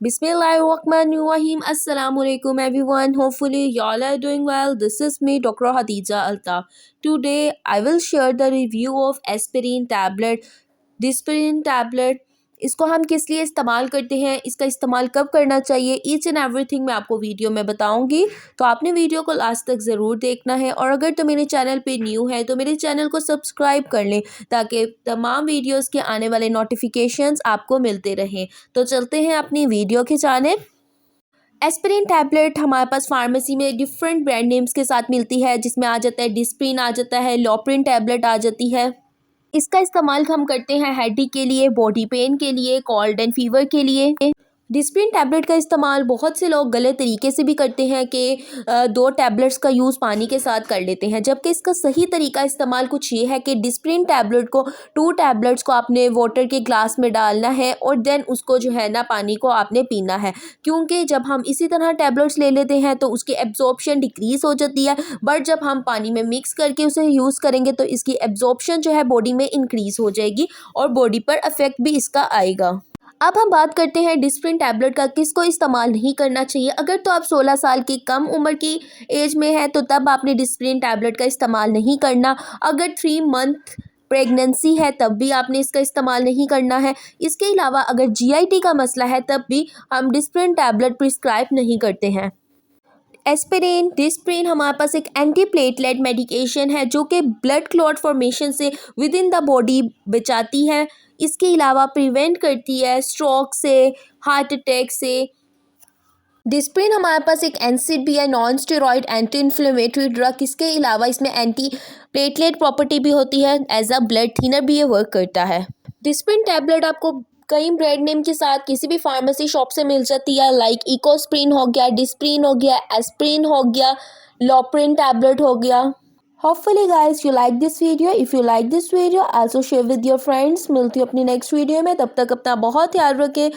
Bismillahirrahmanirrahim. Assalamualaikum everyone. Hopefully y'all are doing well. This is me, Dr. Hadiza Altaf. Today I will share the review of aspirin tablet. Disprin tablet इसको हम किस लिए इस्तेमाल करते हैं, इसका इस्तेमाल कब करना चाहिए, ईच एंड एवरीथिंग मैं आपको वीडियो में बताऊंगी। तो आपने वीडियो को लास्ट तक ज़रूर देखना है और अगर तो मेरे चैनल पे न्यू है तो मेरे चैनल को सब्सक्राइब कर लें ताकि तमाम वीडियोस के आने वाले नोटिफिकेशंस आपको मिलते रहें। तो चलते हैं अपनी वीडियो की जानिब। एस्पिरिन टैबलेट हमारे पास फार्मेसी में डिफरेंट ब्रांड नेम्स के साथ मिलती है, जिसमें आ जाता है डिस्प्रिन, आ जाता है लोप्रिन टैबलेट आ जाती है। इसका इस्तेमाल हम करते हैं हेडेक के लिए, बॉडी पेन के लिए, कोल्ड एंड फीवर के लिए। डिस्प्रिन टैबलेट का इस्तेमाल बहुत से लोग गलत तरीके से भी करते हैं कि 2 टैबलेट्स का यूज़ पानी के साथ कर लेते हैं, जबकि इसका सही तरीका इस्तेमाल कुछ ये है कि डिस्प्रिन टैबलेट को 2 टैबलेट्स को आपने वाटर के ग्लास में डालना है और देन उसको जो है ना पानी को आपने पीना है, क्योंकि जब हम इसी तरह टैबलेट्स ले लेते हैं तो उसकी एब्जॉर्प्शन डिक्रीज़ हो जाती है, बट जब हम पानी में मिक्स करके उसे यूज़ करेंगे तो इसकी एब्जॉर्प्शन जो है बॉडी में इंक्रीज़ हो जाएगी और बॉडी पर इफेक्ट भी इसका आएगा। अब हम बात करते हैं डिस्प्रिन टैबलेट का किसको इस्तेमाल नहीं करना चाहिए। अगर तो आप 16 साल की कम उम्र की एज में है तो तब आपने डिस्प्रिन टैबलेट का इस्तेमाल नहीं करना। अगर 3 मंथ प्रेगनेंसी है तब भी आपने इसका इस्तेमाल नहीं करना है। इसके अलावा अगर जीआईटी का मसला है तब भी हम डिस्प्रिन टैबलेट प्रिस्क्राइब नहीं करते हैं। एस्पिरिन डिस्प्रिन हमारे पास एक एंटी प्लेटलेट मेडिकेशन है जो कि ब्लड क्लॉट फॉर्मेशन से विद इन द बॉडी बचाती है। इसके अलावा प्रिवेंट करती है स्ट्रोक से, हार्ट अटैक से। डिस्प्रिन हमारे पास एक एनसिड भी है, non steroid anti inflammatory drug. इसके अलावा इसमें एंटी प्लेटलेट प्रॉपर्टी भी होती है, एज अ ब्लड थिनर भी ये वर्क करता है। डिस्प्रिन टैबलेट आपको कई ब्रांड नेम के साथ किसी भी फार्मेसी शॉप से मिल जाती है, लाइक इकोस्प्रिन हो गया, डिस्प्रिन हो गया, एस्प्रिन हो गया, लोप्रिन टैबलेट हो गया। Hopefully guys you like this video. If you like this video also share with your friends. मिलती हूँ अपनी नेक्स्ट वीडियो में, तब तक अपना बहुत ख्याल रखें।